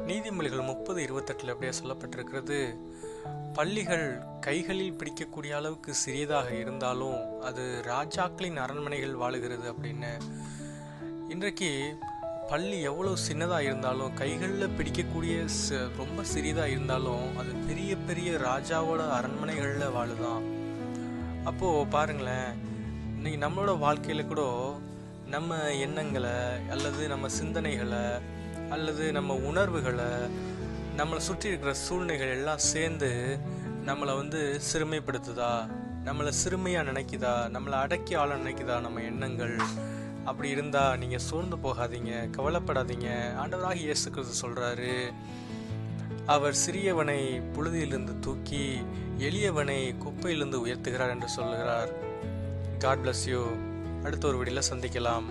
நீதிமொழிகள் 30:28 அப்படியே சொல்லப்பட்டிருக்கிறது, பள்ளிகள் கைகளில் பிடிக்கக்கூடிய அளவுக்கு சிறியதாக இருந்தாலும் அது ராஜாக்களின் அரண்மனைகள் வாழுகிறது அப்படின்னு. இன்றைக்கு பள்ளி எவ்வளோ சின்னதாக இருந்தாலும், கைகளில் பிடிக்கக்கூடிய ரொம்ப சிறியதாக இருந்தாலும் அது பெரிய பெரிய ராஜாவோட அரண்மனைகளில் வாழுதான். அப்போது பாருங்களேன், இன்னைக்கு நம்மளோட வாழ்க்கையில் கூட நம்ம எண்ணங்களை அல்லது நம்ம சிந்தனைகளை அல்லது நம்ம உணர்வுகளை, நம்மளை சுற்றி இருக்கிற சூழ்நிலைகள் எல்லாம் சேர்ந்து நம்மளை சிறுமைப்படுத்துதா, நம்மளை சிறுமையாக நினைக்குதா, நம்மளை அடக்கி ஆள நினைக்குதா நம்ம எண்ணங்கள்? அப்படி இருந்தால் நீங்கள் சோர்ந்து போகாதீங்க, கவலைப்படாதீங்க. ஆண்டவராகிய இயேசு கிறிஸ்து சொல்கிறாரு, அவர் சிறியவனை புழுதியிலிருந்து தூக்கி எளியவனை குப்பையிலிருந்து உயர்த்துகிறார் என்று சொல்லுகிறார். God bless you. அடுத்த ஒரு வீடியோவில் சந்திக்கலாம்.